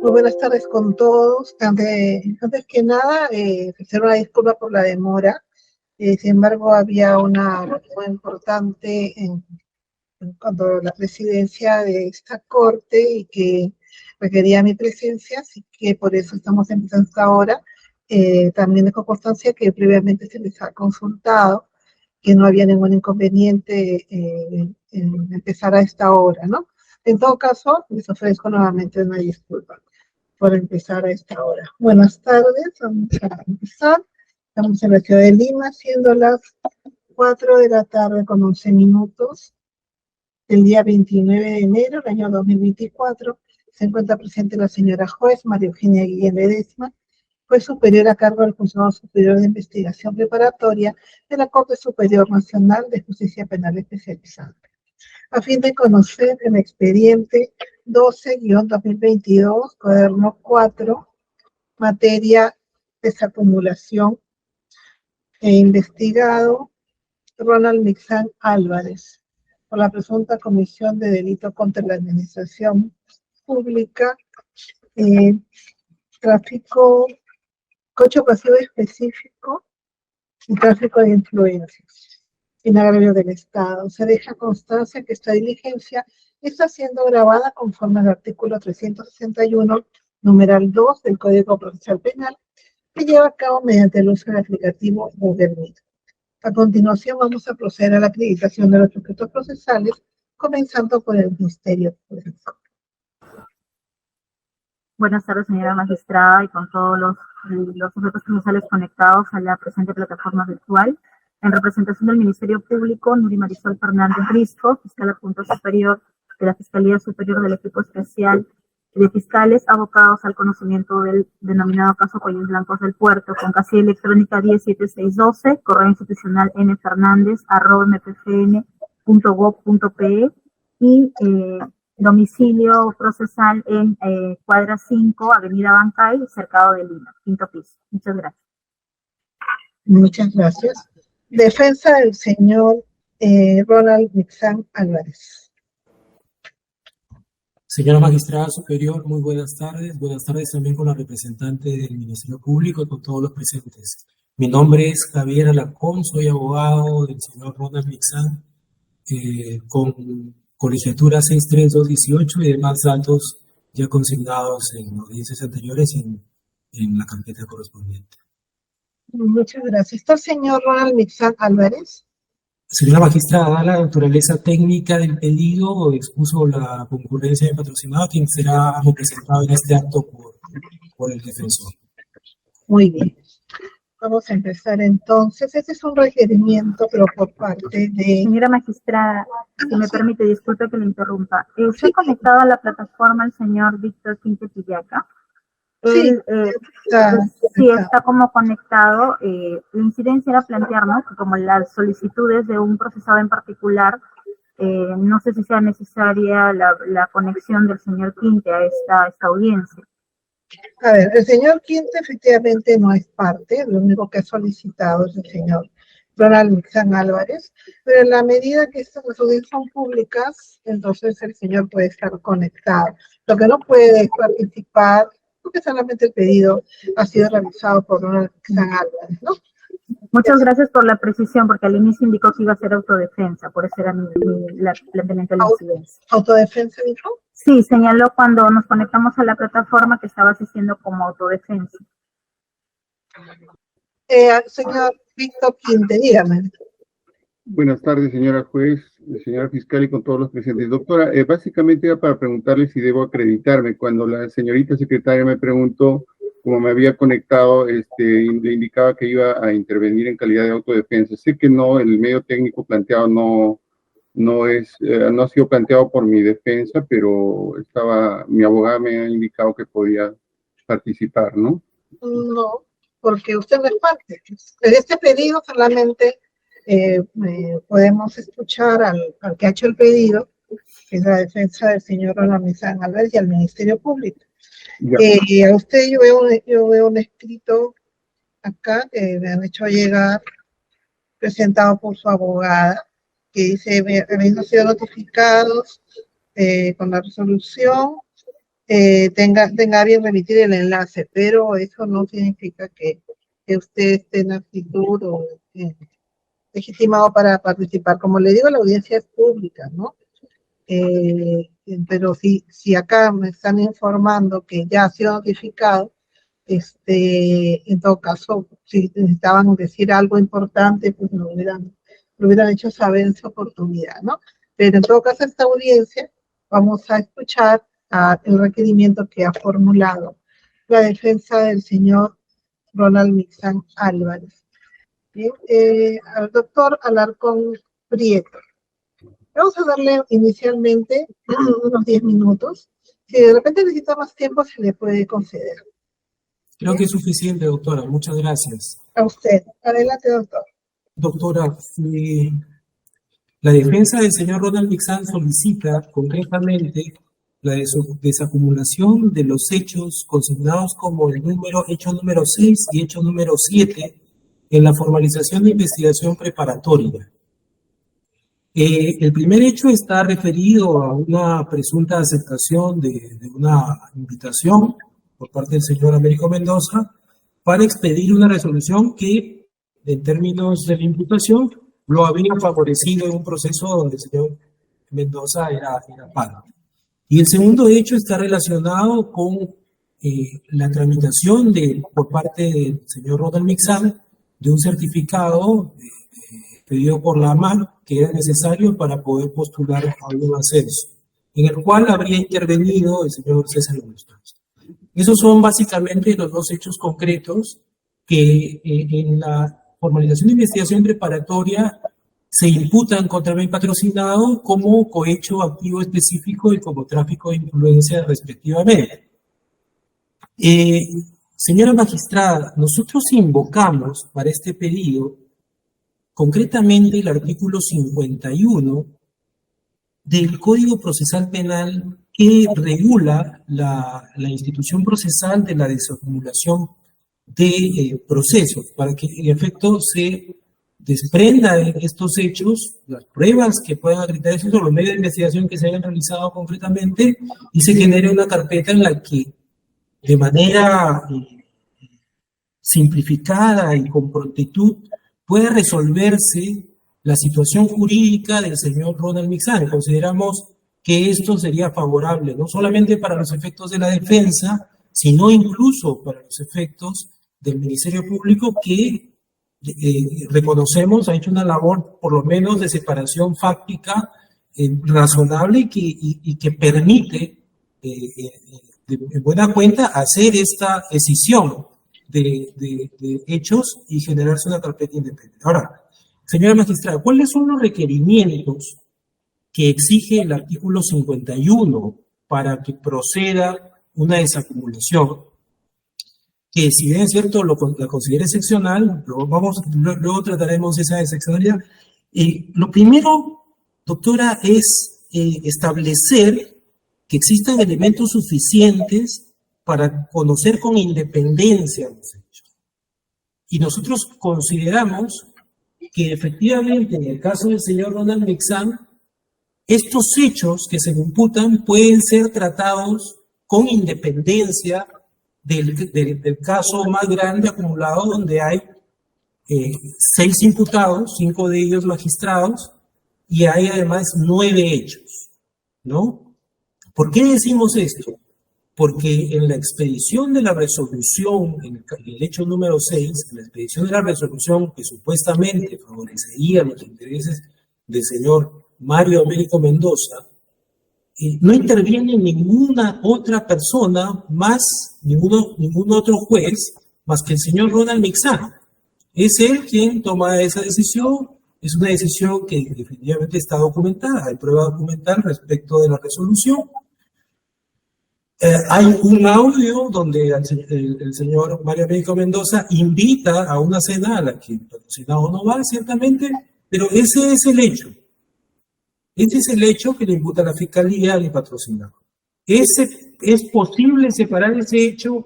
Muy buenas tardes con todos. Antes que nada, ofrecer una disculpa por la demora. Sin embargo, había una muy importante en cuanto a la presidencia de esta corte y que requería mi presencia, así que por eso estamos empezando esta hora. También de constancia que previamente se les ha consultado que no había ningún inconveniente en empezar a esta hora, ¿no? En todo caso, les ofrezco nuevamente una disculpa por empezar a esta hora. Buenas tardes, vamos a empezar. Estamos en la ciudad de Lima, siendo las 4 de la tarde con 11 minutos. El día 29 de enero del año 2024 se encuentra presente la señora juez María Eugenia Guillén Ledesma, juez superior a cargo del Juzgado Superior de Investigación Preparatoria de la Corte Superior Nacional de Justicia Penal Especializada, a fin de conocer el expediente 12-2022, cuaderno 4, materia desacumulación investigado Ronald Mixán Álvarez, por la presunta comisión de delito contra la administración pública, tráfico, cohecho pasivo específico y tráfico de influencias en agravio del Estado. Se deja constancia que esta diligencia está siendo grabada conforme al artículo 361, numeral 2 del Código Procesal Penal, que lleva a cabo mediante el uso del aplicativo Google Meet. A continuación vamos a proceder a la acreditación de los sujetos procesales, comenzando por el Ministerio Público. Buenas tardes, señora magistrada, y con todos los sujetos procesales conectados a la presente plataforma virtual. En representación del Ministerio Público, Nuri Marisol Fernández Risco, fiscal adjunto superior de la Fiscalía Superior del Equipo Especial de Fiscales abocados al conocimiento del denominado caso Cuellos Blancos del Puerto, con casilla electrónica 17612, correo institucional nfernandez@mpfn.gov.pe y domicilio procesal en cuadra 5, Avenida Bancay, Cercado de Lima, quinto piso. Muchas gracias. Muchas gracias. Defensa del señor Ronald Mixán Álvarez. Señora magistrada superior, muy buenas tardes. Buenas tardes también con la representante del Ministerio Público y con todos los presentes. Mi nombre es Javier Alacón, soy abogado del señor Ronald Mixán, con colegiatura 63218 y demás datos ya consignados en audiencias anteriores y en la carpeta correspondiente. Muchas gracias. ¿Está el señor Ronald Mixán Álvarez? Señora magistrada, la naturaleza técnica del pedido expuso la concurrencia del patrocinado, quien será representado en este acto por el defensor. Muy bien. Vamos a empezar entonces. Este es un requerimiento, pero por parte de... Señora magistrada, si me permite, disculpe que le interrumpa. ¿Se ha conectado a la plataforma el señor Víctor Quinte Pillaca? Sí, está como conectado. La incidencia era plantearnos que como las solicitudes de un procesado en particular, no sé si sea necesaria la conexión del señor Quinte a esta audiencia. A ver, el señor Quinte efectivamente no es parte, lo único que ha solicitado es el señor Ronald Mixán Álvarez, pero en la medida que estas audiencias son públicas, entonces el señor puede estar conectado. Lo que no puede es participar, porque solamente el pedido ha sido realizado por Ronald Mixán Álvarez, ¿no? Muchas gracias por la precisión, porque al inicio indicó que iba a ser autodefensa, por eso era la planteamiento de la incidencia. ¿Autodefensa dijo? Sí, señaló cuando nos conectamos a la plataforma que estaba asistiendo como autodefensa. Señor Víctor Quinte, dígame. Buenas tardes, señora juez, señora fiscal y con todos los presentes. Doctora, básicamente era para preguntarle si debo acreditarme. Cuando la señorita secretaria me preguntó, como me había conectado, le indicaba que iba a intervenir en calidad de autodefensa. Sé que no, el medio técnico planteado no ha sido planteado por mi defensa, pero mi abogada me ha indicado que podía participar, ¿no? No, porque usted no es parte. En este pedido solamente podemos escuchar al que ha hecho el pedido, que es la defensa del señor Ronald Mixán Álvarez, y al Ministerio Público. A usted yo veo un escrito acá que me han hecho llegar, presentado por su abogada, que dice, habiendo sido notificados con la resolución tenga bien remitir el enlace, pero eso no significa que usted esté en actitud o legitimado para participar. Como le digo, la audiencia es pública, ¿no? Pero si acá me están informando que ya ha sido notificado, en todo caso, si necesitaban decir algo importante, pues lo hubieran hecho saber en su oportunidad, ¿no? Pero en todo caso, esta audiencia vamos a escuchar el requerimiento que ha formulado la defensa del señor Ronald Mixán Álvarez. Bien, al doctor Alarcón Prieto. Vamos a darle inicialmente unos 10 minutos. Si de repente necesita más tiempo, se le puede conceder. Creo que es suficiente, doctora. Muchas gracias. A usted. Adelante, doctor. Doctora, la defensa del señor Ronald Mixán solicita concretamente la desacumulación de los hechos consignados como el hecho número 6 y hecho número 7 en la formalización de investigación preparatoria. El primer hecho está referido a una presunta aceptación de una invitación por parte del señor Américo Mendoza para expedir una resolución que, en términos de la imputación, lo había favorecido en un proceso donde el señor Mendoza era parte. Y el segundo hecho está relacionado con la tramitación por parte del señor Ronald Mixán de un certificado pedido por la AMAN que era necesario para poder postular a un ascenso, en el cual habría intervenido el señor César Bustos. Esos son básicamente los dos hechos concretos que en la formalización de investigación preparatoria se imputan contra el bien patrocinado como cohecho activo específico y como tráfico de influencia respectivamente. Señora magistrada, nosotros invocamos para este pedido concretamente el artículo 51 del Código Procesal Penal que regula la institución procesal de la desacumulación de procesos, para que en efecto se desprenda de estos hechos las pruebas que puedan acreditar eso, los medios de investigación que se hayan realizado concretamente, y se genere una carpeta en la que de manera simplificada y con prontitud pueda resolverse la situación jurídica del señor Ronald Mixán. Consideramos que esto sería favorable no solamente para los efectos de la defensa, sino incluso para los efectos del Ministerio Público, que reconocemos ha hecho una labor por lo menos de separación fáctica razonable y que permite de buena cuenta hacer esta escisión de hechos y generarse una carpeta independiente. Ahora, señora magistrada, ¿cuáles son los requerimientos que exige el artículo 51 para que proceda una desacumulación? Que si bien es cierto la considera excepcional, luego trataremos esa excepcionalidad. Lo primero, doctora, es establecer que existan elementos suficientes para conocer con independencia los hechos. Y nosotros consideramos que efectivamente en el caso del señor Ronald Mixán, estos hechos que se le imputan pueden ser tratados con independencia del caso más grande acumulado, donde hay 6 imputados, 5 de ellos magistrados, y hay además 9 hechos, ¿no? ¿Por qué decimos esto? Porque en la expedición de la resolución, en el hecho número 6, en la expedición de la resolución que supuestamente favorecería los intereses del señor Mario Américo Mendoza, no interviene ninguna otra persona más, ningún otro juez, más que el señor Ronald Mixán. Es él quien toma esa decisión, es una decisión que definitivamente está documentada, hay prueba documental respecto de la resolución. Hay un audio donde el señor Mario Américo Mendoza invita a una cena a la que el patrocinado no va, ciertamente, pero ese es el hecho. Ese es el hecho que le imputa la Fiscalía al patrocinado. ¿Es posible separar ese hecho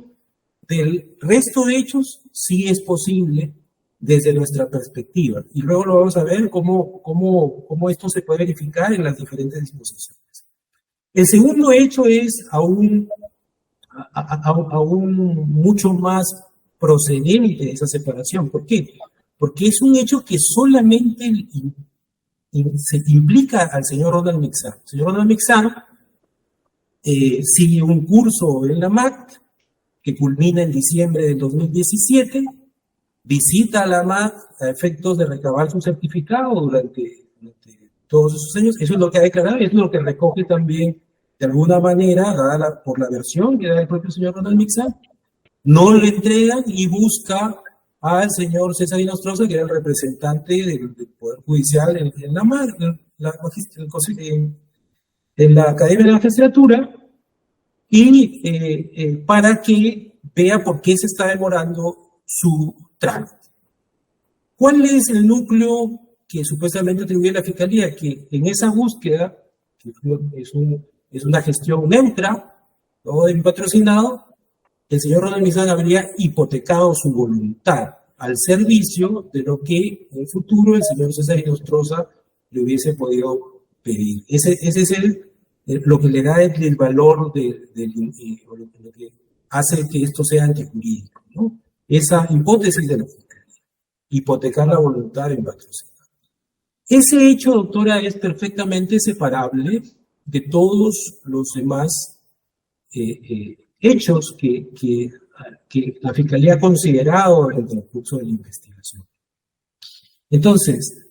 del resto de hechos? Sí es posible desde nuestra perspectiva. Y luego lo vamos a ver cómo esto se puede verificar en las diferentes disposiciones. El segundo hecho es a un aún mucho más procedente de esa separación. ¿Por qué? Porque es un hecho que solamente se implica al señor Ronald Mixán. El señor Ronald Mixán sigue un curso en la MAC que culmina en diciembre del 2017, visita a la MAC a efectos de recabar su certificado durante todos esos años. Eso es lo que ha declarado, es lo que recoge también de alguna manera, dada por la versión que da el propio señor Ronald Mixán. No le entregan y busca al señor César Inostroza, que era el representante del Poder Judicial en la MAC, en la Academia de la Magistratura, y para que vea por qué se está demorando su trámite. ¿Cuál es el núcleo que supuestamente atribuye la Fiscalía? Que en esa búsqueda, que es una gestión neutra, no de patrocinado, el señor Ronald Mixán habría hipotecado su voluntad al servicio de lo que en el futuro el señor César Inostroza le hubiese podido pedir. Ese es lo que le da el valor lo que hace que esto sea antijurídico, ¿no? Esa hipótesis de la Fiscalía, hipotecar la voluntad en patrocinado. Ese hecho, doctora, es perfectamente separable de todos los demás hechos que la Fiscalía ha considerado en el transcurso de la investigación. Entonces,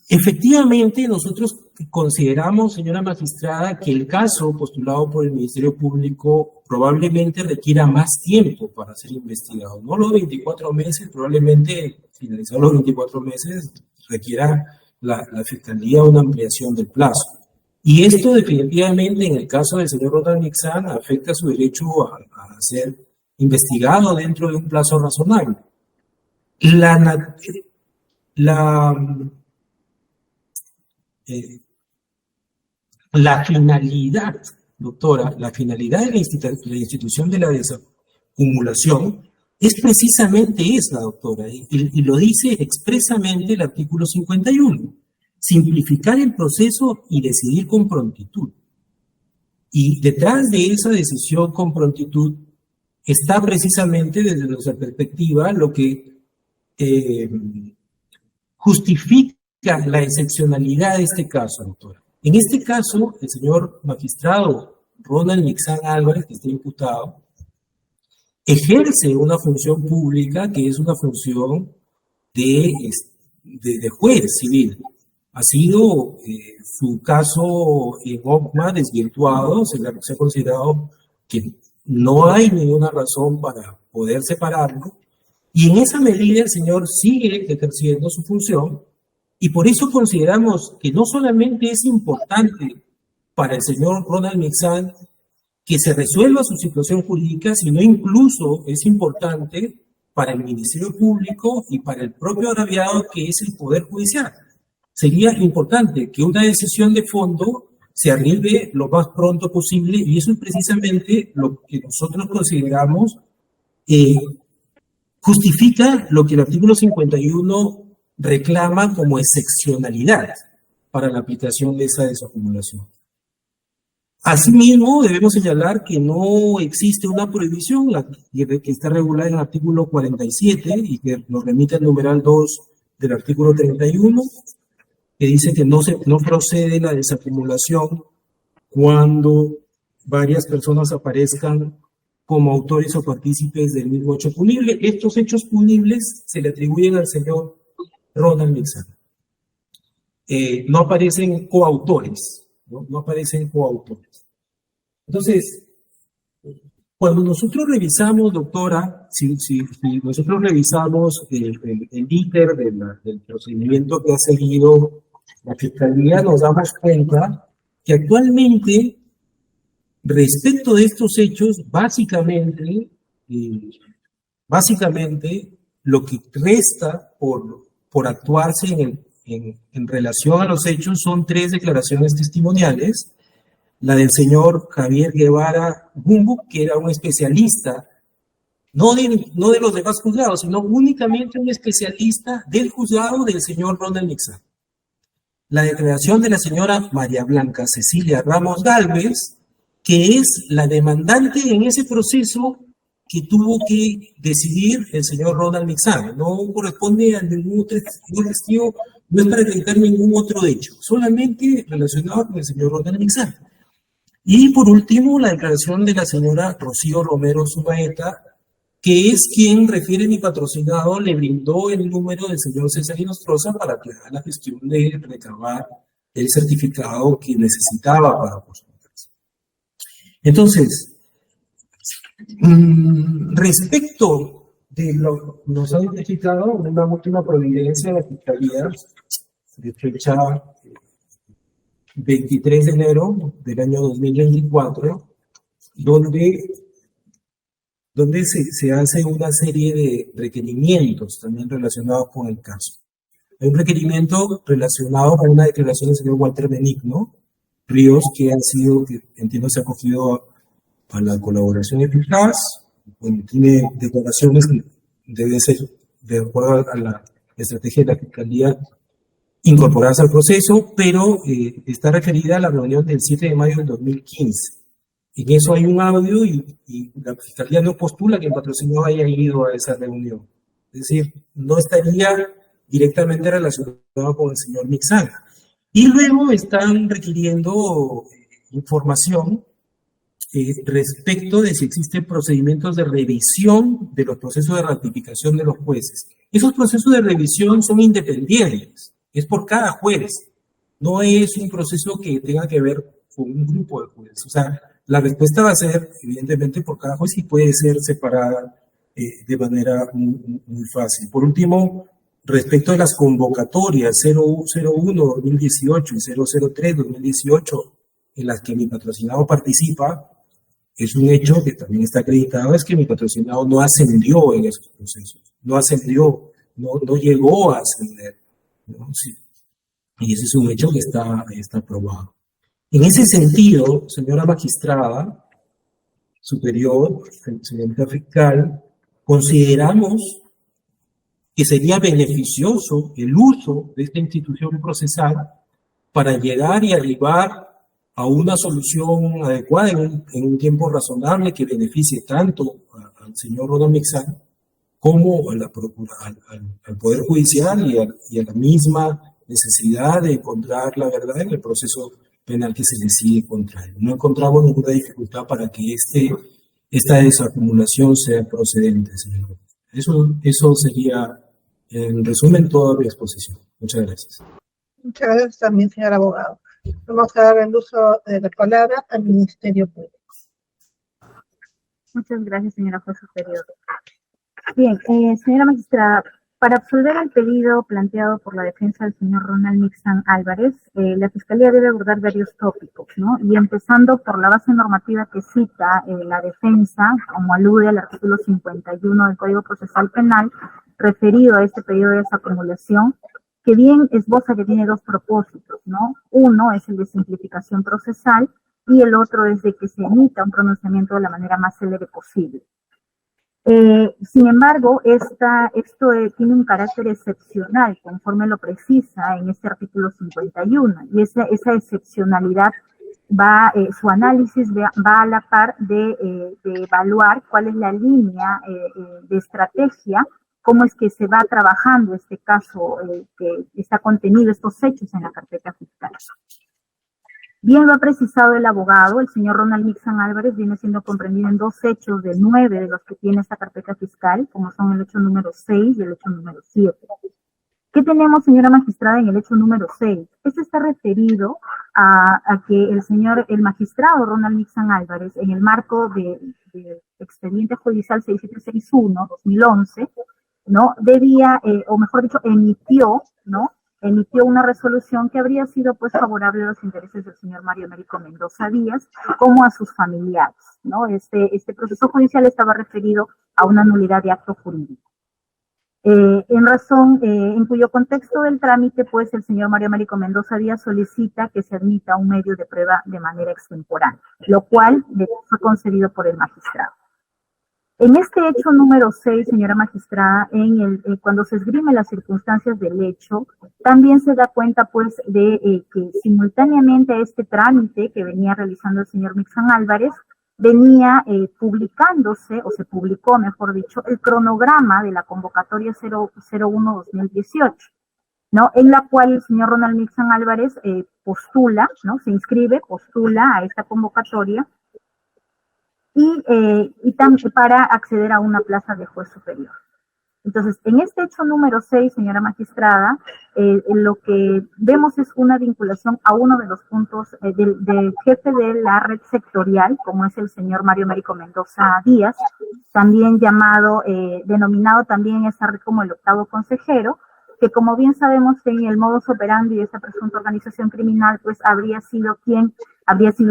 efectivamente, nosotros consideramos, señora magistrada, que el caso postulado por el Ministerio Público probablemente requiera más tiempo para ser investigado. No los 24 meses, probablemente finalizados los 24 meses requiera la Fiscalía una ampliación del plazo. Y esto definitivamente en el caso del señor Ronald Mixán afecta su derecho a ser investigado dentro de un plazo razonable. La finalidad, doctora, la finalidad de la institución de la desacumulación es precisamente esa, doctora, y lo dice expresamente el artículo 51. Simplificar el proceso y decidir con prontitud. Y detrás de esa decisión con prontitud está precisamente desde nuestra perspectiva lo que justifica la excepcionalidad de este caso, doctora. En este caso, el señor magistrado Ronald Mixán Álvarez, que está imputado, ejerce una función pública que es una función de juez civil. Ha sido su caso en OCMA desvirtuado, se ha considerado que no hay ninguna razón para poder separarlo, y en esa medida el señor sigue ejerciendo su función, y por eso consideramos que no solamente es importante para el señor Ronald Mixán que se resuelva su situación jurídica, sino incluso es importante para el Ministerio Público y para el propio agraviado que es el Poder Judicial. Sería importante que una decisión de fondo se arribe lo más pronto posible, y eso es precisamente lo que nosotros consideramos justifica lo que el artículo 51 reclama como excepcionalidad para la aplicación de esa desacumulación. Asimismo, debemos señalar que no existe una prohibición que está regulada en el artículo 47 y que nos remite al numeral 2 del artículo 31, que dice que no procede la desacumulación cuando varias personas aparezcan como autores o partícipes del mismo hecho punible. Estos hechos punibles se le atribuyen al señor Ronald Mixán. No aparecen coautores, no aparecen coautores. Entonces, cuando nosotros revisamos, doctora, si nosotros revisamos el íter del procedimiento que ha seguido la Fiscalía, nos damos cuenta que actualmente, respecto de estos hechos, básicamente lo que resta por actuarse en relación a los hechos son 3 declaraciones testimoniales. La del señor Javier Guevara Gumbo, que era un especialista, no de los demás juzgados, sino únicamente un especialista del juzgado del señor Ronald Mixán. La declaración de la señora María Blanca Cecilia Ramos Gálvez, que es la demandante en ese proceso que tuvo que decidir el señor Ronald Mixán. No corresponde a ningún otro testigo, no es para acreditar ningún otro hecho, solamente relacionado con el señor Ronald Mixán. Y por último, la declaración de la señora Rocío Romero Zumaeta, que es quien, refiere mi patrocinado, le brindó el número del señor César Inostroza para que haga la gestión de recabar el certificado que necesitaba para postularse. Entonces, respecto de lo que nos ha identificado una última providencia de la Fiscalía de fecha 23 de enero del año 2024, donde se hace una serie de requerimientos también relacionados con el caso. Hay un requerimiento relacionado con una declaración del señor Walter Benigno Ríos, que entiendo, se ha acogido a la colaboración eficaz, tiene declaraciones que deben ser, de acuerdo a la estrategia de la Fiscalía, incorporarse al proceso, pero está referida a la reunión del 7 de mayo del 2015. En eso hay un audio y la Fiscalía no postula que el patrocinador haya ido a esa reunión. Es decir, no estaría directamente relacionado con el señor Mixán. Y luego están requiriendo información respecto de si existen procedimientos de revisión de los procesos de ratificación de los jueces. Esos procesos de revisión son independientes, es por cada juez, no es un proceso que tenga que ver con un grupo de jueces. O sea, la respuesta va a ser, evidentemente, por cada juez y puede ser separada de manera muy fácil. Por último, respecto de las convocatorias 001-2018 y 003-2018, en las que mi patrocinado participa, es un hecho que también está acreditado, es que mi patrocinado no ascendió en esos procesos, no ascendió, no llegó a ascender, ¿no? Sí. Y ese es un hecho que está probado. En ese sentido, señora magistrada superior, señorita fiscal, consideramos que sería beneficioso el uso de esta institución procesal para llegar y arribar a una solución adecuada en un tiempo razonable que beneficie tanto al señor Ronald Mixán como a la al Poder Judicial y a la misma necesidad de encontrar la verdad en el proceso penal que se decide contra él. No encontramos ninguna dificultad para que esta desacumulación sea procedente, señor. Eso sería, en resumen, toda mi exposición. Muchas gracias. Muchas gracias también, señor abogado. Vamos a dar el uso de la palabra al Ministerio Público. Muchas gracias, señora juez superior. Bien, señora magistrada, para absolver el pedido planteado por la defensa del señor Ronald Mixán Álvarez, la Fiscalía debe abordar varios tópicos, ¿no? Y empezando por la base normativa que cita la defensa, como alude al artículo 51 del Código Procesal Penal, referido a este pedido de desacumulación, que bien esboza que tiene dos propósitos, ¿no? Uno es el de simplificación procesal y el otro es de que se emita un pronunciamiento de la manera más célere posible. Sin embargo, esto tiene un carácter excepcional, conforme lo precisa en este artículo 51, y esa excepcionalidad su análisis va a la par de evaluar cuál es la línea de estrategia, cómo es que se va trabajando este caso que está contenido, estos hechos en la carpeta fiscal. Bien lo ha precisado el abogado, el señor Ronald Mixán Álvarez viene siendo comprendido en 2 hechos de 9 de los que tiene esta carpeta fiscal, como son el hecho número 6 y el hecho número 7. ¿Qué tenemos, señora magistrada, en el hecho número 6? Este está referido a que el magistrado Ronald Mixán Álvarez, en el marco de expediente judicial 6761-2011, ¿no? O mejor dicho, emitió una resolución que habría sido pues favorable a los intereses del señor Mario Américo Mendoza Díaz como a sus familiares, ¿no? Este proceso judicial estaba referido a una nulidad de acto jurídico. En cuyo contexto del trámite, pues el señor Mario Américo Mendoza Díaz solicita que se admita un medio de prueba de manera extemporánea, lo cual le fue concedido por el magistrado. En este hecho número 6, señora magistrada, cuando se esgrime las circunstancias del hecho, también se da cuenta, pues, de que simultáneamente a este trámite que venía realizando el señor Mixan Álvarez, venía publicándose, o se publicó, mejor dicho, el cronograma de la convocatoria 001-2018, ¿no? En la cual el señor Ronald Mixan Álvarez postula, ¿no? Se inscribe, postula a esta convocatoria, y también para acceder a una plaza de juez superior. Entonces, en este hecho número 6, señora magistrada, lo que vemos es una vinculación a uno de los puntos del jefe de la red sectorial, como es el señor Mario Américo Mendoza Díaz, también denominado también esa red como el octavo consejero, que como bien sabemos en el modus operandi de esta presunta organización criminal, pues habría sido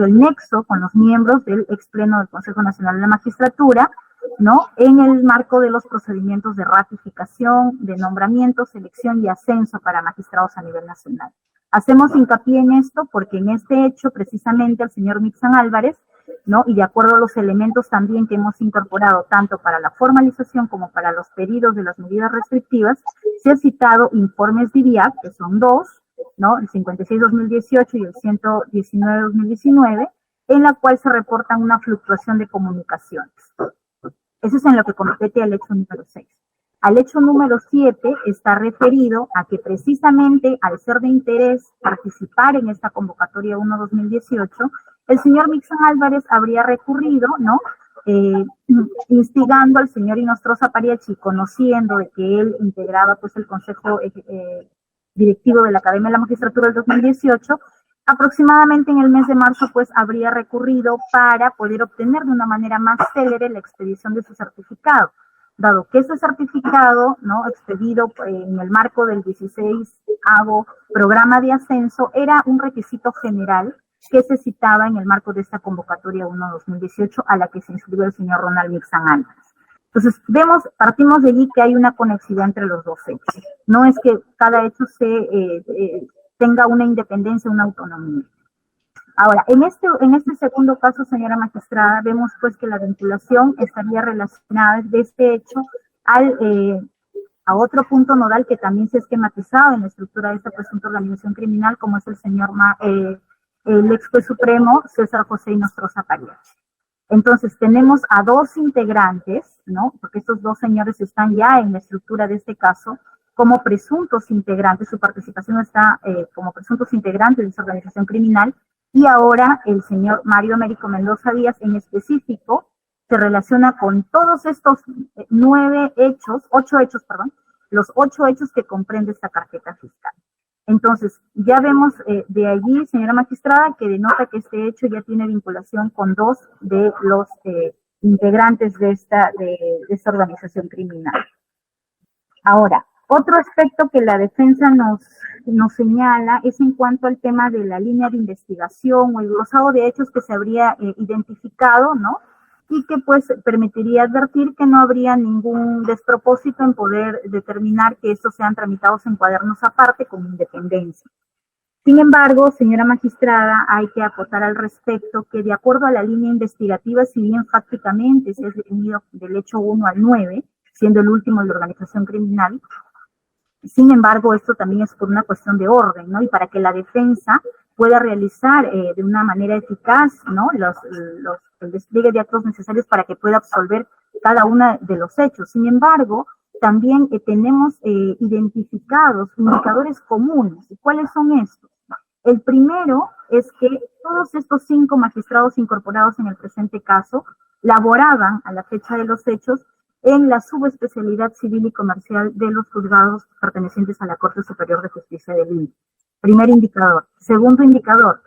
el nexo con los miembros del ex pleno del Consejo Nacional de la Magistratura, ¿no? En el marco de los procedimientos de ratificación, de nombramiento, selección y ascenso para magistrados a nivel nacional. Hacemos hincapié en esto porque en este hecho, precisamente, el señor Mixan Álvarez, ¿no? Y de acuerdo a los elementos también que hemos incorporado, tanto para la formalización como para los pedidos de las medidas restrictivas, se ha citado informes de IDIAC, que son dos, ¿no? El 56-2018 y el 119-2019, en la cual se reportan una fluctuación de comunicaciones. Eso es en lo que compete al hecho número 6. Al hecho número 7 está referido a que precisamente al ser de interés participar en esta convocatoria 1-2018, el señor Mixan Álvarez habría recurrido, ¿no? Instigando al señor Inostroza Pariachi, conociendo de que él integraba pues el Consejo Directivo de la Academia de la Magistratura del 2018, aproximadamente en el mes de marzo, pues habría recurrido para poder obtener de una manera más célere la expedición de su certificado, dado que ese certificado, ¿no? Expedido en el marco del 16º programa de ascenso, era un requisito general que se citaba en el marco de esta convocatoria 1-2018 a la que se inscribió el señor Ronald Mixan Álvarez. Entonces, partimos de allí que hay una conexidad entre los dos hechos. No es que cada hecho tenga una independencia, una autonomía. Ahora, en este segundo caso, señora magistrada, vemos pues que la vinculación estaría relacionada de este hecho a otro punto nodal que también se ha esquematizado en la estructura de esta presunta organización criminal, como es el ex juez supremo César José Inostroza Pariachi. Entonces, tenemos a dos integrantes, ¿no? Porque estos dos señores están ya en la estructura de este caso como presuntos integrantes, su participación está como presuntos integrantes de esa organización criminal, y ahora el señor Mario Américo Mendoza Díaz en específico se relaciona con todos estos 8 hechos, los 8 hechos que comprende esta carpeta fiscal. Entonces, ya vemos de allí, señora magistrada, que denota que este hecho ya tiene vinculación con dos de los integrantes de esta organización criminal. Ahora, otro aspecto que la defensa nos señala es en cuanto al tema de la línea de investigación o el glosado de hechos que se habría identificado, ¿no? Y que pues permitiría advertir que no habría ningún despropósito en poder determinar que estos sean tramitados en cuadernos aparte con independencia. Sin embargo, señora magistrada, hay que acotar al respecto que de acuerdo a la línea investigativa, si bien fácticamente se ha definido del hecho 1 al 9, siendo el último de la organización criminal, sin embargo, esto también es por una cuestión de orden, ¿no? Y para que la defensa pueda realizar de una manera eficaz, ¿no? El despliegue de actos necesarios para que pueda absolver cada uno de los hechos. Sin embargo, también tenemos identificados indicadores comunes. ¿Y cuáles son estos? El primero es que todos estos 5 magistrados incorporados en el presente caso laboraban a la fecha de los hechos en la subespecialidad civil y comercial de los juzgados pertenecientes a la Corte Superior de Justicia del Lima. Primer indicador. Segundo indicador,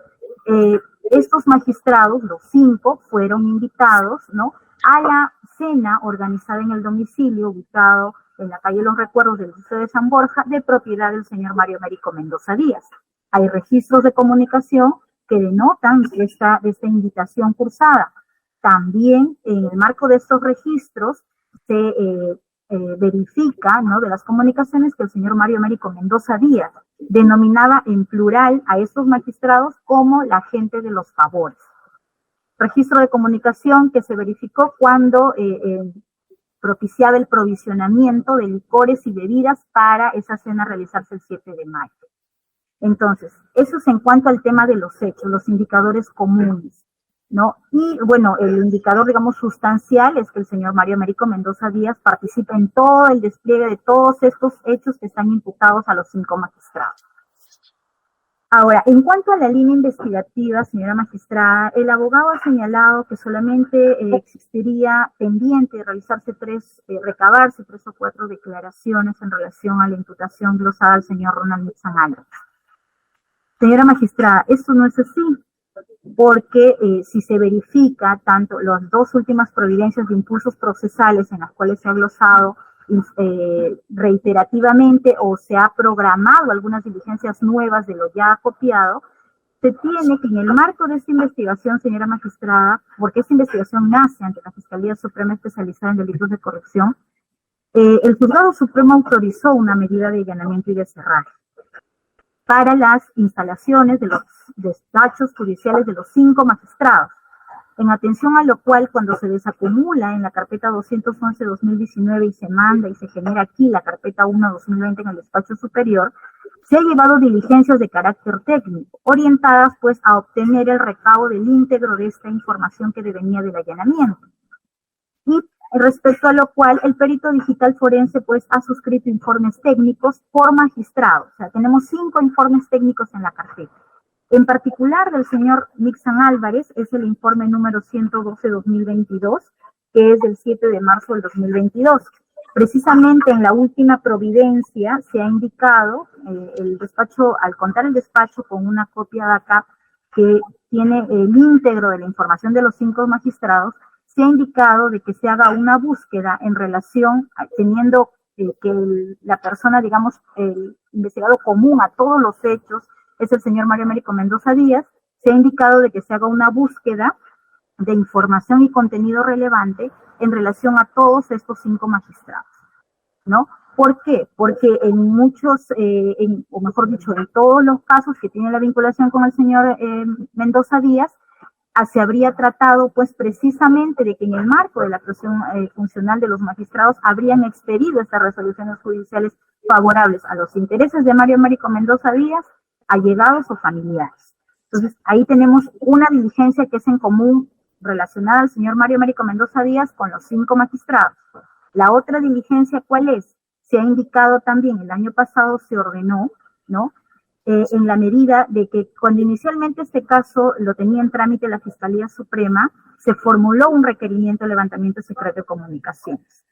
estos magistrados, los 5, fueron invitados, ¿no?, a la cena organizada en el domicilio ubicado en la calle Los Recuerdos del Liceo de San Borja, de propiedad del señor Mario Américo Mendoza Díaz. Hay registros de comunicación que denotan esta invitación cursada. También en el marco de estos registros se verifica, ¿no?, de las comunicaciones que el señor Mario Américo Mendoza Díaz denominaba en plural a estos magistrados como la gente de los favores. Registro de comunicación que se verificó cuando propiciaba el provisionamiento de licores y bebidas para esa cena realizarse el 7 de mayo. Entonces, eso es en cuanto al tema de los hechos, los indicadores comunes, ¿no? Y bueno, el indicador, digamos, sustancial es que el señor Mario Américo Mendoza Díaz participa en todo el despliegue de todos estos hechos que están imputados a los 5 magistrados. Ahora, en cuanto a la línea investigativa, señora magistrada, el abogado ha señalado que solamente existiría pendiente de recabarse 3 o 4 declaraciones en relación a la imputación glosada al señor Ronald Nixon Álvarez. Señora magistrada, esto no es así, porque si se verifica tanto las 2 últimas providencias de impulsos procesales en las cuales se ha glosado reiterativamente o se ha programado algunas diligencias nuevas de lo ya copiado, se tiene que en el marco de esta investigación, señora magistrada, porque esta investigación nace ante la Fiscalía Suprema Especializada en Delitos de Corrupción, el Juzgado Supremo autorizó una medida de allanamiento y de cerraje para las instalaciones de los despachos judiciales de los 5 magistrados, en atención a lo cual, cuando se desacumula en la carpeta 211-2019 y se manda y se genera aquí la carpeta 1-2020 en el despacho superior, se han llevado diligencias de carácter técnico, orientadas pues a obtener el recabo del íntegro de esta información que devenía del allanamiento. Y respecto a lo cual, el perito digital forense pues ha suscrito informes técnicos por magistrado. O sea, tenemos 5 informes técnicos en la carpeta. En particular del señor Nixon Álvarez es el informe número 112-2022, que es del 7 de marzo del 2022. Precisamente en la última providencia se ha indicado, el despacho, al contar el despacho con una copia de acá que tiene el íntegro de la información de los 5 magistrados, se ha indicado de que se haga una búsqueda en relación, teniendo que la persona, digamos, el investigado común a todos los hechos, es el señor Mario Américo Mendoza Díaz, se ha indicado de que se haga una búsqueda de información y contenido relevante en relación a todos estos 5 magistrados, ¿no? ¿Por qué? Porque en muchos, o mejor dicho, en todos los casos que tienen la vinculación con el señor Mendoza Díaz, se habría tratado pues precisamente de que en el marco de la actuación funcional de los magistrados habrían expedido estas resoluciones judiciales favorables a los intereses de Mario Américo Mendoza Díaz, allegados o familiares. Entonces, ahí tenemos una diligencia que es en común relacionada al señor Mario Américo Mendoza Díaz con los 5 magistrados. La otra diligencia, ¿cuál es? Se ha indicado también, el año pasado se ordenó, ¿no? En la medida de que cuando inicialmente este caso lo tenía en trámite la Fiscalía Suprema, se formuló un requerimiento de levantamiento secreto de comunicaciones.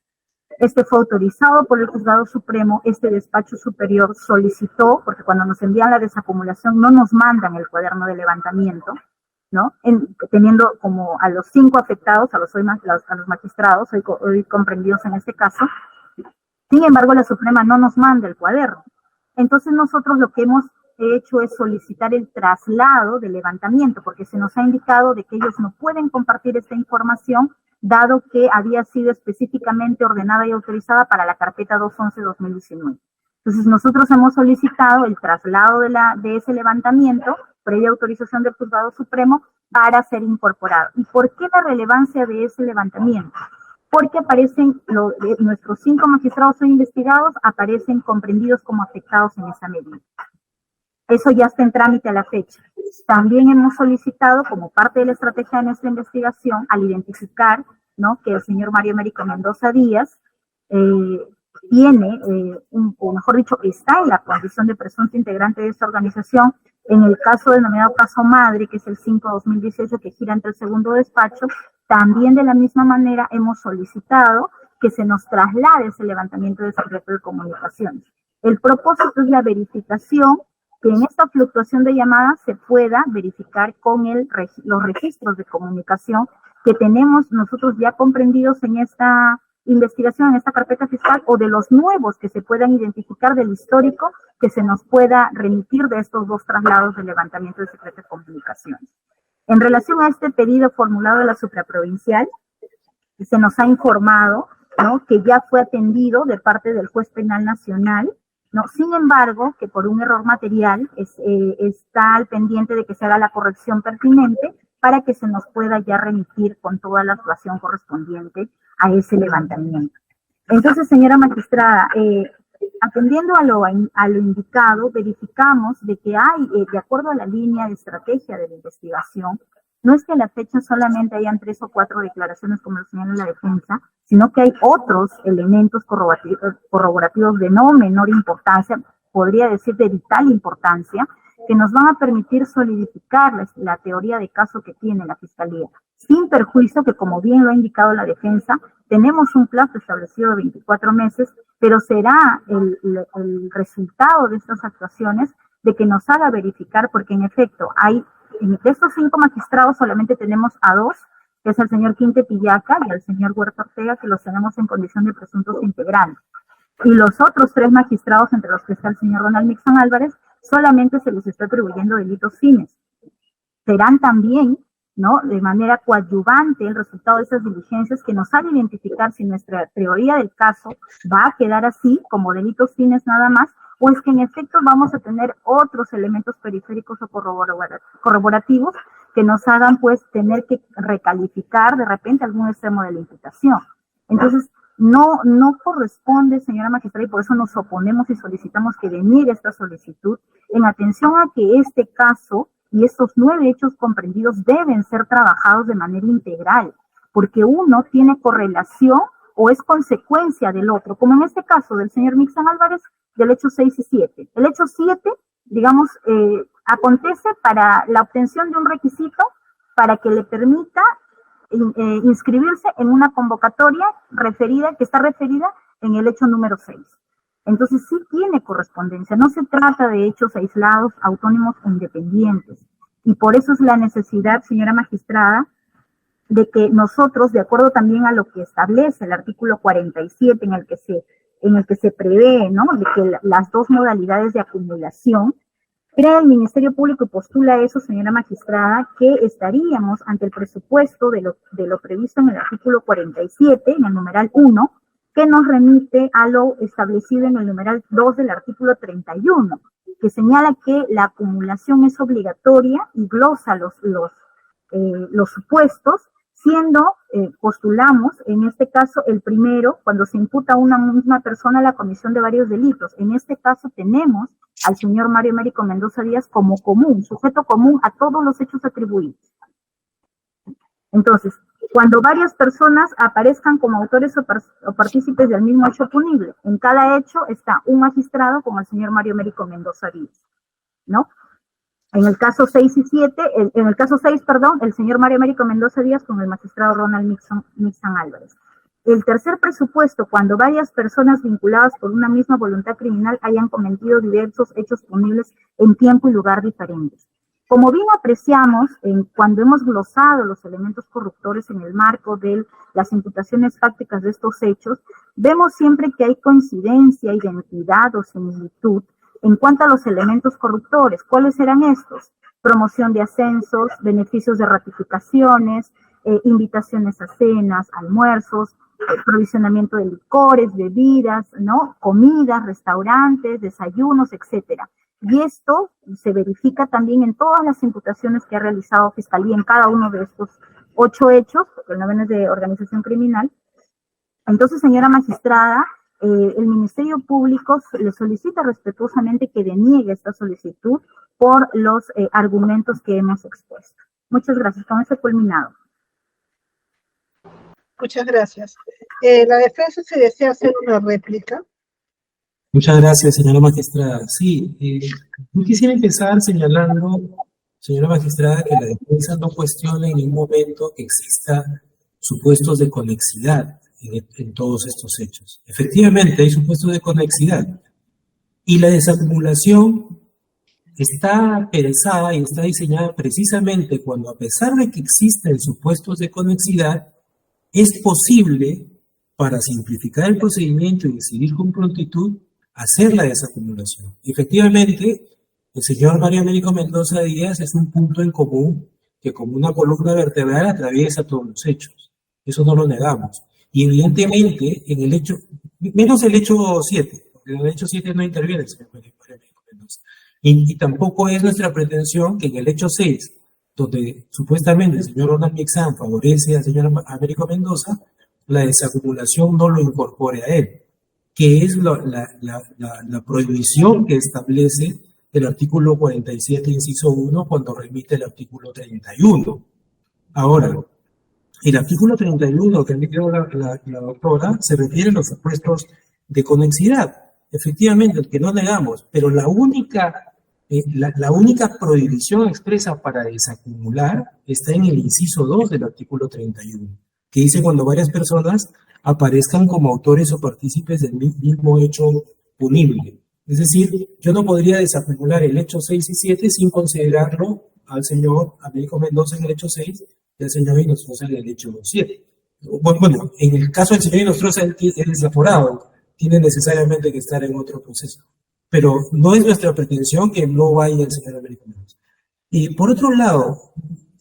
Este fue autorizado por el Juzgado Supremo, este despacho superior solicitó, porque cuando nos envían la desacumulación no nos mandan el cuaderno de levantamiento, ¿no? Teniendo como a los 5 afectados, a los magistrados, hoy comprendidos en este caso. Sin embargo, la Suprema no nos manda el cuaderno. Entonces nosotros lo que hemos hecho es solicitar el traslado de levantamiento, porque se nos ha indicado de que ellos no pueden compartir esta información, dado que había sido específicamente ordenada y autorizada para la carpeta 211-2019. Entonces nosotros hemos solicitado el traslado de ese levantamiento, previa autorización del Juzgado Supremo, para ser incorporado. ¿Y por qué la relevancia de ese levantamiento? Porque aparecen, nuestros 5 magistrados hoy investigados aparecen comprendidos como afectados en esa medida. Eso ya está en trámite a la fecha. También hemos solicitado, como parte de la estrategia de nuestra investigación, al identificar, ¿no?, que el señor Mario Américo Mendoza Díaz tiene, o mejor dicho, está en la condición de presunto integrante de esta organización, en el caso denominado caso madre, que es el 5-2018, que gira ante el segundo despacho. También de la misma manera hemos solicitado que se nos traslade ese levantamiento de secreto de comunicaciones. El propósito es la verificación, que en esta fluctuación de llamadas se pueda verificar con los registros de comunicación que tenemos nosotros ya comprendidos en esta investigación, en esta carpeta fiscal, o de los nuevos que se puedan identificar del histórico que se nos pueda remitir de estos 2 traslados de levantamiento de secreto de comunicaciones. En relación a este pedido formulado de la supraprovincial, se nos ha informado, ¿no?, que ya fue atendido de parte del juez penal nacional, ¿no? Sin embargo, que por un error material está al pendiente de que se haga la corrección pertinente para que se nos pueda ya remitir con toda la actuación correspondiente a ese levantamiento. Entonces, señora magistrada, atendiendo a lo indicado, verificamos de que hay, de acuerdo a la línea de estrategia de la investigación, no es que a la fecha solamente hayan 3 o 4 declaraciones como lo señala la defensa, sino que hay otros elementos corroborativos de no menor importancia, podría decir de vital importancia, que nos van a permitir solidificar la teoría de caso que tiene la Fiscalía, sin perjuicio que, como bien lo ha indicado la defensa, tenemos un plazo establecido de 24 meses, pero será el resultado de estas actuaciones de que nos haga verificar, porque en efecto hay, de estos 5 magistrados solamente tenemos a 2, que es el señor Quinte Pillaca y el señor Huerta Ortega, que los tenemos en condición de presuntos integrantes. Y los otros 3 magistrados, entre los que está el señor Ronald Mixon Álvarez, solamente se les está atribuyendo delitos fines. Serán también, ¿no?, de manera coadyuvante el resultado de esas diligencias que nos haga identificar si nuestra teoría del caso va a quedar así, como delitos fines nada más, o es que en efecto vamos a tener otros elementos periféricos o corroborativos que nos hagan pues tener que recalificar de repente algún extremo de la imputación. Entonces, no corresponde, señora magistrada, y por eso nos oponemos y solicitamos que deniegue esta solicitud, en atención a que este caso y estos 9 hechos comprendidos deben ser trabajados de manera integral, porque uno tiene correlación o es consecuencia del otro, como en este caso del señor Mixon Álvarez, del hecho 6 y 7. El hecho 7, digamos, acontece para la obtención de un requisito para que le permita inscribirse en una convocatoria que está referida en el hecho número 6. Entonces sí tiene correspondencia, no se trata de hechos aislados, autónomos o independientes. Y por eso es la necesidad, señora magistrada, de que nosotros, de acuerdo también a lo que establece el artículo 47, en el que se prevé, ¿no?, de que las 2 modalidades de acumulación, crea el Ministerio Público y postula eso, señora magistrada, que estaríamos ante el presupuesto de lo previsto en el artículo 47, en el numeral 1, que nos remite a lo establecido en el numeral 2 del artículo 31, que señala que la acumulación es obligatoria y glosa los supuestos, siendo, postulamos, en este caso, el primero, cuando se imputa a una misma persona la comisión de varios delitos. En este caso tenemos al señor Mario Américo Mendoza Díaz como común, sujeto común a todos los hechos atribuidos. Entonces, cuando varias personas aparezcan como autores o partícipes del mismo hecho punible, en cada hecho está un magistrado con el señor Mario Américo Mendoza Díaz, ¿no? En el caso 6 y 7, en el caso 6, perdón, el señor Mario Américo Mendoza Díaz con el magistrado Ronald Mixon Álvarez. El tercer presupuesto, cuando varias personas vinculadas por una misma voluntad criminal hayan cometido diversos hechos punibles en tiempo y lugar diferentes. Como bien apreciamos, cuando hemos glosado los elementos corruptores en el marco de las imputaciones fácticas de estos hechos, vemos siempre que hay coincidencia, identidad o similitud en cuanto a los elementos corruptores. ¿Cuáles serán estos? Promoción de ascensos, beneficios de ratificaciones, invitaciones a cenas, almuerzos, provisionamiento de licores, bebidas, ¿no?, comidas, restaurantes, desayunos, etcétera. Y esto se verifica también en todas las imputaciones que ha realizado Fiscalía en cada uno de estos 8 hechos, porque el 9 es de organización criminal. Entonces, señora magistrada, el Ministerio Público le solicita respetuosamente que deniegue esta solicitud por los argumentos que hemos expuesto. Muchas gracias. Con eso he culminado. Muchas gracias. La defensa se desea hacer una réplica. Muchas gracias, señora magistrada. Sí, yo quisiera empezar señalando, señora magistrada, que la defensa no cuestiona en ningún momento que exista supuestos de conexidad en todos estos hechos. Efectivamente, hay supuestos de conexidad. Y la desacumulación está pensada y está diseñada precisamente cuando, a pesar de que existen supuestos de conexidad, es posible, para simplificar el procedimiento y decidir con prontitud, hacer la desacumulación. Y efectivamente, el señor Mario Américo Mendoza Díaz es un punto en común que, como una columna vertebral, atraviesa todos los hechos. Eso no lo negamos. Y evidentemente, en el hecho, menos el hecho 7, porque en el hecho 7 no interviene el señor Mario Américo Mendoza. Y tampoco es nuestra pretensión que en el hecho 6, donde supuestamente el señor Ronald Mixán favorece al señor Américo Mendoza, la desacumulación no lo incorpore a él, que es la prohibición que establece el artículo 47, inciso 1, cuando remite el artículo 31. Ahora, el artículo 31 que emitió la doctora se refiere a los supuestos de conexidad. Efectivamente, el que no negamos, pero la única prohibición expresa para desacumular está en el inciso 2 del artículo 31, que dice cuando varias personas aparezcan como autores o partícipes del mismo hecho punible. Es decir, yo no podría desacumular el hecho 6 y 7 sin considerarlo al señor Américo Mendoza en el hecho 6 y al señor Inostroza en el hecho 7. Bueno, en el caso del señor Inostroza, él es desaforado, tiene necesariamente que estar en otro proceso. Pero no es nuestra pretensión que no vaya el señor Américo Mendoza. Y por otro lado,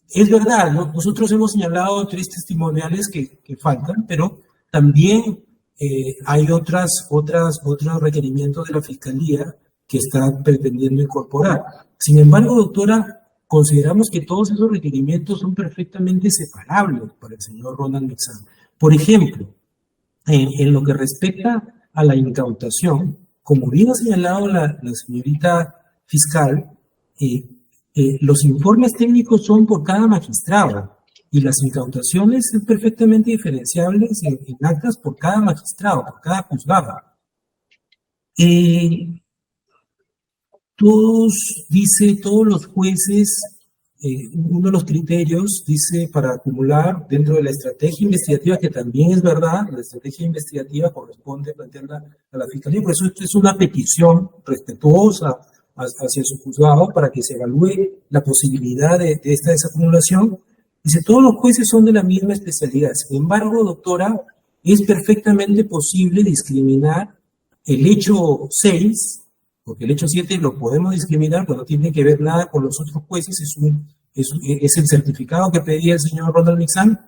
es verdad, ¿no? Nosotros hemos señalado 3 testimoniales que faltan, pero también hay otros requerimientos de la Fiscalía que está pretendiendo incorporar. Sin embargo, doctora, consideramos que todos esos requerimientos son perfectamente separables para el señor Ronald Mixán. Por ejemplo, en lo que respecta a la incautación, como bien ha señalado la señorita fiscal, los informes técnicos son por cada magistrado y las incautaciones son perfectamente diferenciables en actas por cada magistrado, por cada juzgado. Todos los jueces, uno de los criterios, dice, para acumular dentro de la estrategia investigativa, que también es verdad, la estrategia investigativa corresponde plantearla a la Fiscalía, por eso esto es una petición respetuosa hacia su juzgado para que se evalúe la posibilidad de esta desacumulación. Dice, todos los jueces son de la misma especialidad. Sin embargo, doctora, es perfectamente posible discriminar el hecho 6, porque el hecho 7 lo podemos discriminar cuando no tiene que ver nada con los otros jueces, es el certificado que pedía el señor Ronald Mixán,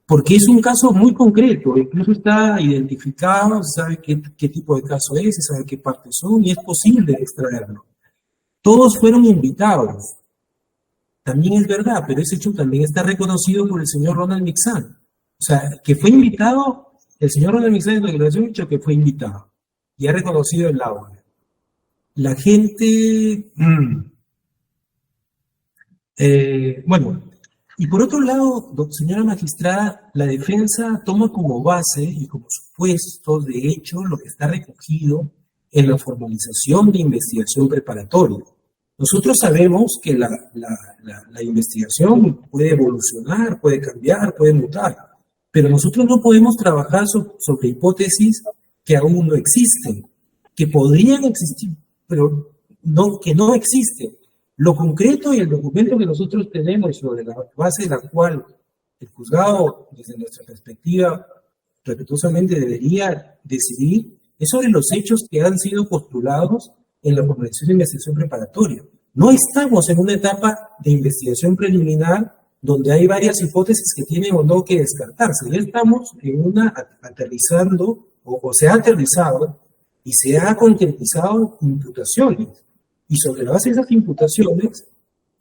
porque es un caso muy concreto, incluso está identificado, se sabe qué tipo de caso es, se sabe qué partes son, y es posible extraerlo. Todos fueron invitados, también es verdad, pero ese hecho también está reconocido por el señor Ronald Mixán. O sea, que fue invitado, el señor Ronald Mixán en la declaración ha dicho que fue invitado, y ha reconocido el laudo. La gente, bueno, y por otro lado, señora magistrada, la defensa toma como base y como supuesto de hecho lo que está recogido en la formalización de investigación preparatoria. Nosotros sabemos que la investigación puede evolucionar, puede cambiar, puede mutar, pero nosotros no podemos trabajar sobre hipótesis que aún no existen, que podrían existir, pero que no existen. Lo concreto y el documento que nosotros tenemos sobre la base de la cual el juzgado, desde nuestra perspectiva, respetuosamente debería decidir, es sobre los hechos que han sido postulados en la formalización de investigación preparatoria. No estamos en una etapa de investigación preliminar donde hay varias hipótesis que tienen o no que descartarse. Ya estamos en una aterrizando, o se ha aterrizado y se ha concretizado imputaciones. Y sobre la base de esas imputaciones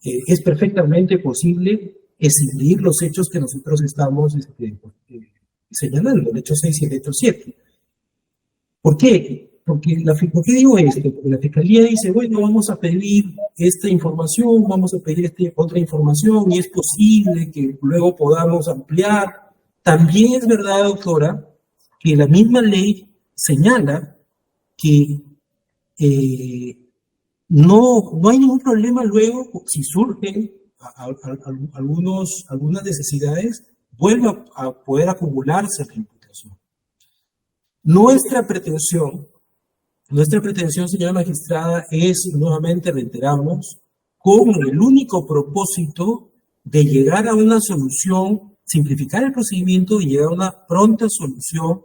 es perfectamente posible escindir los hechos que nosotros estamos señalando, el hecho 6 y el hecho 7. ¿Por qué? ¿Por qué digo esto? Porque la Fiscalía dice, bueno, vamos a pedir esta información, vamos a pedir otra información, y es posible que luego podamos ampliar. También es verdad, doctora, que la misma ley señala que no hay ningún problema luego, si surgen algunas necesidades, vuelve a poder acumularse la imputación. Nuestra pretensión, señora magistrada, es, nuevamente reiteramos, con el único propósito de llegar a una solución, simplificar el procedimiento y llegar a una pronta solución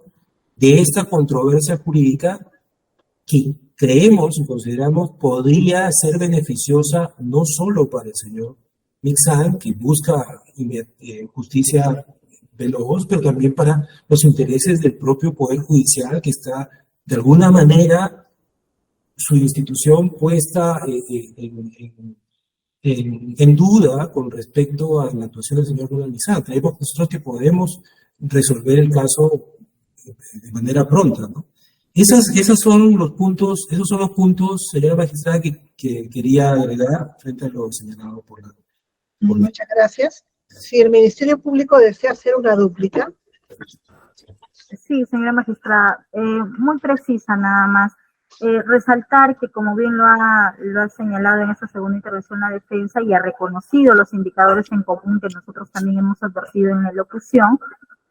de esta controversia jurídica que creemos y consideramos podría ser beneficiosa no solo para el señor Mixán, que busca justicia veloz, pero también para los intereses del propio Poder Judicial, que está de alguna manera su institución puesta en duda con respecto a la actuación del señor Ronald Mixán. Creemos nosotros que podemos resolver el caso de manera pronta, ¿no? Esos son los puntos, señora magistrada, que quería agregar frente a lo señalado por la... Muchas gracias. Si el Ministerio Público desea hacer una dúplica. Sí, señora magistrada, muy precisa nada más. Resaltar que, como bien lo ha señalado en esta segunda intervención la defensa y ha reconocido los indicadores en común que nosotros también hemos advertido en la locución,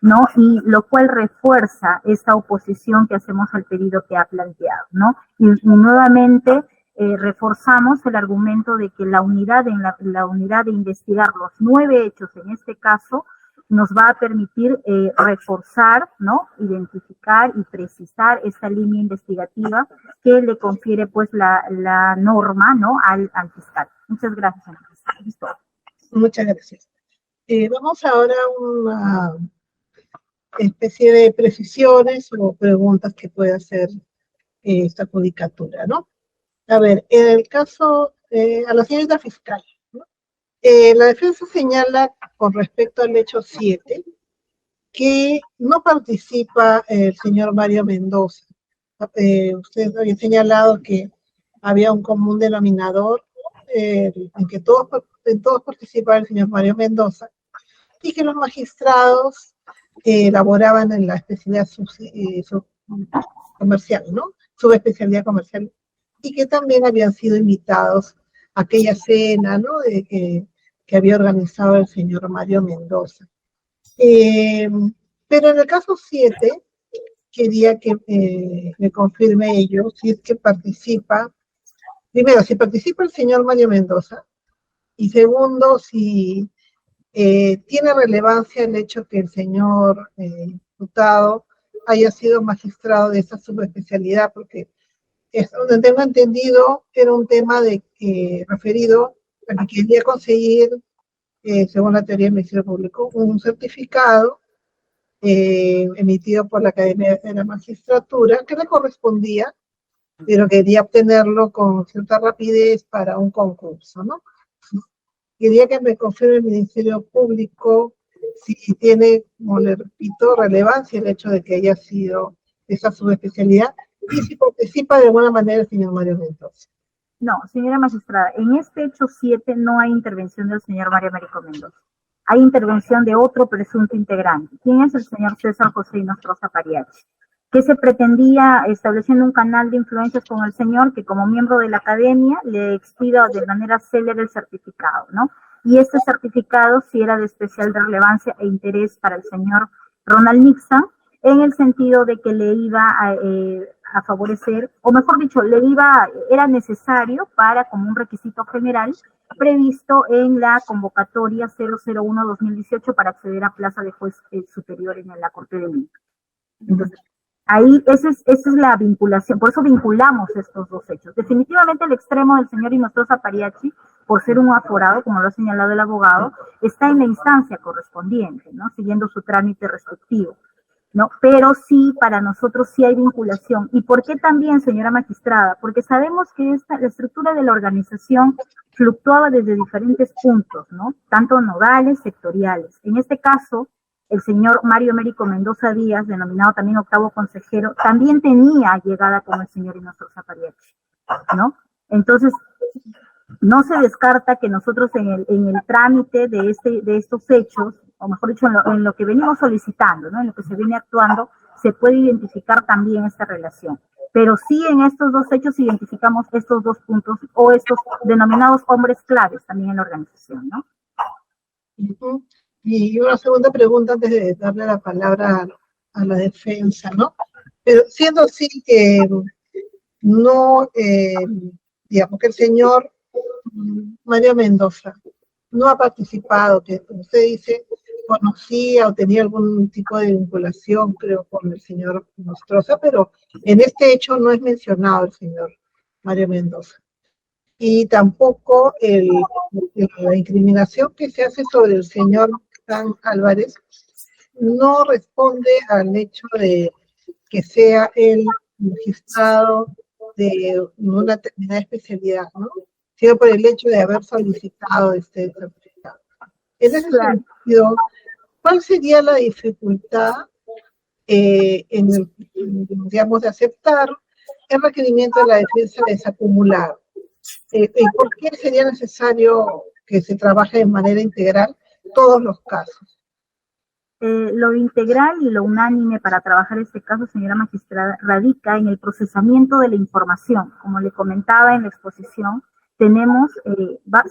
¿no? Y lo cual refuerza esta oposición que hacemos al pedido que ha planteado, ¿no? Y nuevamente reforzamos el argumento de que la unidad de investigar los 9 hechos en este caso nos va a permitir reforzar, ¿no? Identificar y precisar esta línea investigativa que le confiere pues la norma, ¿no? al fiscal. Muchas gracias, señora magistrada. Muchas gracias. Vamos ahora a una especie de precisiones o preguntas que puede hacer esta judicatura, ¿no? A ver, en el caso, a la señorita fiscal, ¿no? La defensa señala con respecto al hecho 7 que no participa el señor Mario Mendoza. Ustedes habían señalado que había un común denominador en que todos participaba el señor Mario Mendoza y que los magistrados laboraban en la especialidad comercial, ¿no? Subespecialidad comercial, y que también habían sido invitados a aquella cena, ¿no? Que había organizado el señor Mario Mendoza. Pero en el caso 7, quería que me confirme ello, si es que participa, primero, si participa el señor Mario Mendoza, y segundo, si tiene relevancia el hecho que el señor diputado haya sido magistrado de esa subespecialidad, porque donde tengo entendido era un tema referido a que quería conseguir, según la teoría del Ministerio Público, un certificado emitido por la Academia de la Magistratura que le correspondía, pero quería obtenerlo con cierta rapidez para un concurso, ¿no? Quería que me confirme el Ministerio Público si tiene, como le repito, relevancia el hecho de que haya sido esa subespecialidad y si participa de alguna manera el señor Mario Mendoza. No, señora magistrada, en este hecho 7 no hay intervención del señor Mario Américo Mendoza. Hay intervención de otro presunto integrante. ¿Quién es el señor César José Inostroza Pariachi? Que se pretendía, estableciendo un canal de influencias con el señor, que como miembro de la academia le expida de manera célere el certificado, ¿no? Y este certificado sí era de especial relevancia e interés para el señor Ronald Nixon, en el sentido de que le iba a favorecer, o mejor dicho, era necesario para, como un requisito general, previsto en la convocatoria 001-2018 para acceder a plaza de juez superior en la Corte de Lima. Entonces, ahí esa es la vinculación, por eso vinculamos estos dos hechos. Definitivamente el extremo del señor Inostroza Pariachi, por ser un aforado, como lo ha señalado el abogado, está en la instancia correspondiente, ¿no? Siguiendo su trámite respectivo, ¿no? Pero sí, para nosotros sí hay vinculación. ¿Y por qué también, señora magistrada? Porque sabemos que la estructura de la organización fluctuaba desde diferentes puntos, ¿no? Tanto nodales, sectoriales. En este caso, el señor Mario Américo Mendoza Díaz, denominado también octavo consejero, también tenía llegada con el señor Inostroza Pariachi, ¿no? Entonces, no se descarta que nosotros en el trámite de estos hechos, o mejor dicho, en lo que venimos solicitando, ¿no? En lo que se viene actuando, se puede identificar también esta relación. Pero sí, en estos dos hechos identificamos estos dos puntos, o estos denominados hombres claves también en la organización, ¿no? Y una segunda pregunta antes de darle la palabra a la defensa, ¿no? Pero siendo así que no, digamos que el señor Mario Mendoza no ha participado, que usted dice conocía o tenía algún tipo de vinculación, creo, con el señor Inostroza, pero en este hecho no es mencionado el señor Mario Mendoza. Y tampoco la incriminación que se hace sobre el señor San Álvarez no responde al hecho de que sea el magistrado de una determinada especialidad, ¿no? sino por el hecho de haber solicitado este certificado. En ese Claro. sentido, ¿cuál sería la dificultad digamos, de aceptar el requerimiento de la defensa desacumulada? ¿Por qué sería necesario que se trabaje de manera integral todos los casos? Lo integral y lo unánime para trabajar este caso, señora magistrada, radica en el procesamiento de la información. Como le comentaba en la exposición, tenemos,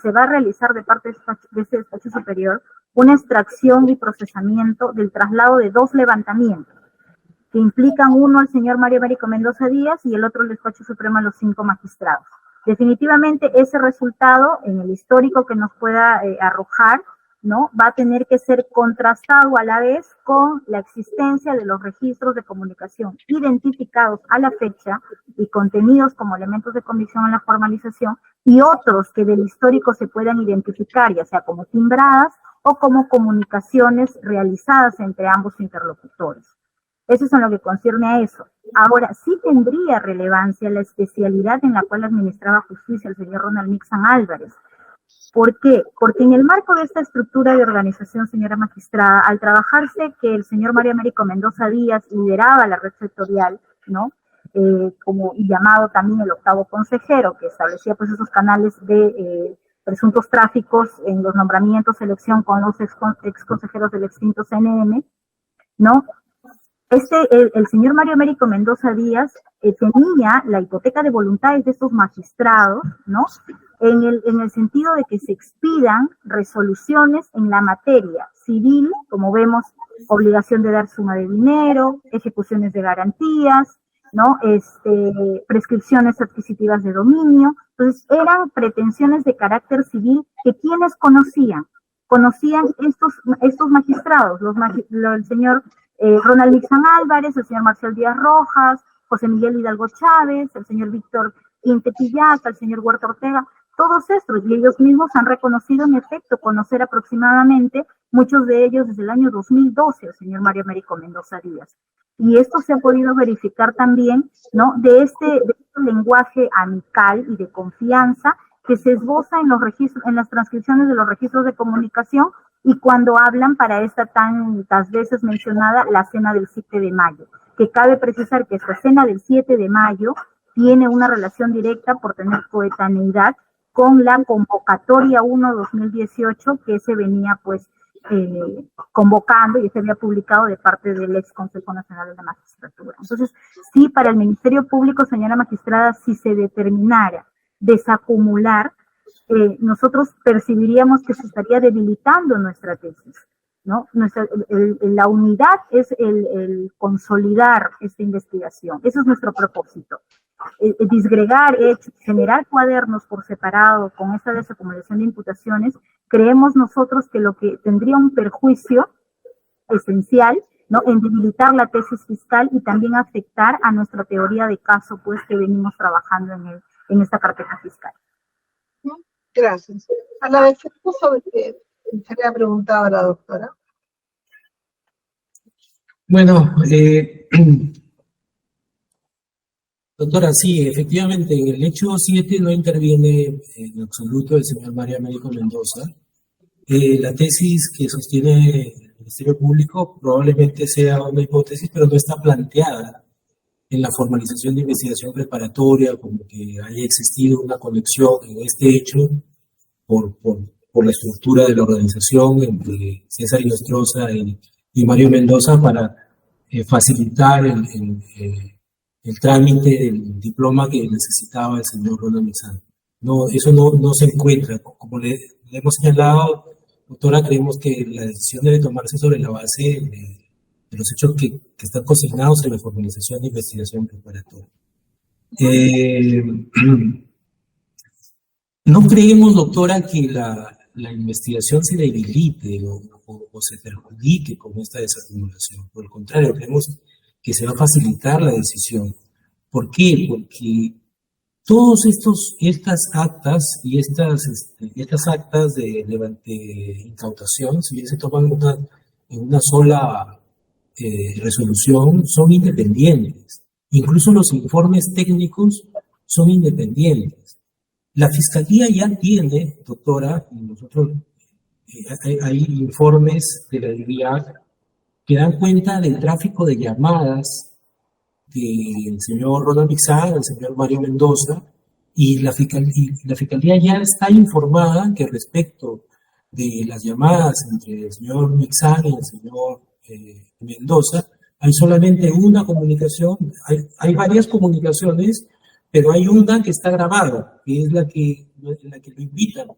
se va a realizar de parte de este despacho superior una extracción y procesamiento del traslado de 2 levantamientos, que implican uno al señor Mario Américo Mendoza Díaz y el otro al despacho supremo a los 5 magistrados. Definitivamente ese resultado, en el histórico que nos pueda arrojar, ¿no?, va a tener que ser contrastado a la vez con la existencia de los registros de comunicación identificados a la fecha y contenidos como elementos de convicción en la formalización, y otros que del histórico se puedan identificar, ya sea como timbradas o como comunicaciones realizadas entre ambos interlocutores. Eso es en lo que concierne a eso. Ahora, sí tendría relevancia la especialidad en la cual administraba justicia el señor Ronald Nixon Álvarez. ¿Por qué? Porque en el marco de esta estructura de organización, señora magistrada, al trabajarse que el señor Mario Américo Mendoza Díaz lideraba la red sectorial, ¿no?, como y llamado también el 8º consejero, que establecía pues esos canales de presuntos tráficos en los nombramientos, selección con los ex consejeros del extinto CNM, ¿no? El señor Mario Américo Mendoza Díaz tenía la hipoteca de voluntades de estos magistrados, ¿no?, en el sentido de que se expidan resoluciones en la materia civil, como vemos, obligación de dar suma de dinero, ejecuciones de garantías, ¿no?, prescripciones adquisitivas de dominio. Entonces, eran pretensiones de carácter civil que quienes conocían estos magistrados, el señor Ronald Nixon Álvarez, el señor Marcial Díaz Rojas, José Miguel Hidalgo Chávez, el señor Víctor Quintequillaca, el señor Huerta Ortega, todos estos, y ellos mismos han reconocido en efecto conocer aproximadamente, muchos de ellos desde el año 2012, el señor Mario Américo Mendoza Díaz. Y esto se ha podido verificar también, ¿no?, de este lenguaje amical y de confianza que se esboza en los registros, en las transcripciones de los registros de comunicación, y cuando hablan para esta tantas veces mencionada la cena del 7 de mayo, que cabe precisar que esta cena del 7 de mayo tiene una relación directa por tener coetaneidad con la convocatoria 1-2018 que se venía pues convocando y se había publicado de parte del ex Consejo Nacional de la Magistratura. Entonces, sí, para el Ministerio Público, señora magistrada, si se determinara desacumular, nosotros percibiríamos que se estaría debilitando nuestra tesis, ¿no? La unidad es el consolidar esta investigación. Eso es nuestro propósito. Disgregar hechos, generar cuadernos por separado con esta desacumulación de imputaciones, creemos nosotros que lo que tendría un perjuicio esencial, ¿no?, en debilitar la tesis fiscal y también afectar a nuestra teoría de caso, pues, que venimos trabajando en esta carpeta fiscal. Gracias. A la defensa sobre que se le ha preguntado a la doctora. Bueno, doctora, sí, efectivamente, en el hecho 7 no interviene en absoluto el señor Mario Américo Mendoza. La tesis que sostiene el Ministerio Público probablemente sea una hipótesis, pero no está planteada en la formalización de investigación preparatoria, como que haya existido una conexión en este hecho por la estructura de la organización entre César Inostroza y Mario Mendoza para facilitar el trámite del diploma que necesitaba el señor Ronald Nixon. No, eso no se encuentra. Como le hemos señalado, doctora, creemos que la decisión debe tomarse sobre la base de los hechos que están consignados en la formalización de investigación preparatoria. No creemos, doctora, que la investigación se debilite o se perjudique con esta desacumulación. Por el contrario, creemos que se va a facilitar la decisión. ¿Por qué? Porque todas estas actas y estas actas de incautación, si bien se toman en una sola resolución, son independientes. Incluso los informes técnicos son independientes. La Fiscalía ya tiene, doctora, y nosotros, hay informes de la DIVIAC que dan cuenta del tráfico de llamadas del señor Ronald Pixar, del señor Mario Mendoza, y la Fiscalía ya está informada que respecto de las llamadas entre el señor Mixán y el señor Mendoza, hay solamente una comunicación, hay varias comunicaciones, pero hay una que está grabada, que es la que lo invitan,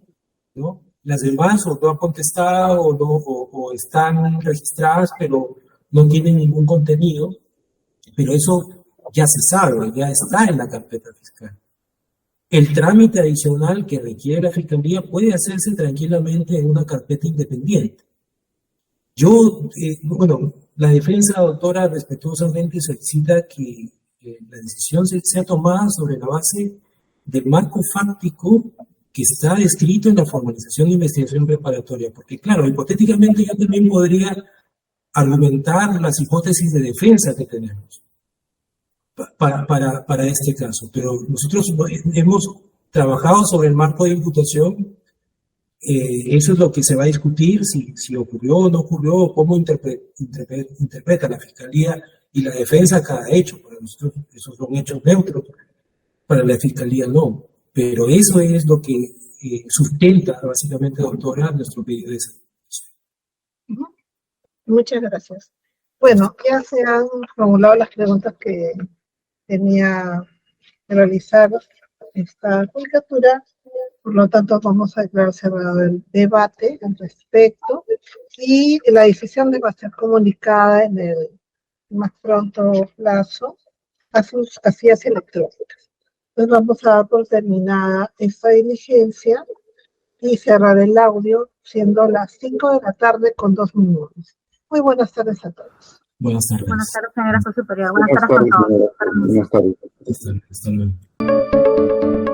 ¿no? Las demás o no han contestado o están registradas, pero no tienen ningún contenido, pero eso ya se sabe, ya está en la carpeta fiscal. El trámite adicional que requiere la Fiscalía puede hacerse tranquilamente en una carpeta independiente. Bueno, la defensa, doctora, respetuosamente solicita que la decisión sea tomada sobre la base del marco fáctico que está descrito en la formalización de investigación preparatoria. Porque, claro, hipotéticamente yo también podría argumentar las hipótesis de defensa que tenemos para este caso, pero nosotros hemos trabajado sobre el marco de imputación. Eso es lo que se va a discutir, si ocurrió o no ocurrió, cómo interpreta la Fiscalía y la defensa cada hecho. Para nosotros esos son hechos neutros, para la Fiscalía no. Pero eso es lo que sustenta básicamente, doctora, nuestro pedido de salud. Muchas gracias. Bueno, ya se han formulado las preguntas que tenía que realizar esta judicatura, por lo tanto vamos a declarar cerrado el debate al respecto y la decisión debe ser comunicada en el más pronto plazo a sus casillas electrónicas. Entonces vamos a dar por terminada esta diligencia y cerrar el audio siendo las 5 de la tarde con 2 minutos. Muy buenas tardes a todos. Buenas tardes. Buenas tardes, señora Juez Superior. Buenas tardes a todos. Buenas tardes. Hasta luego.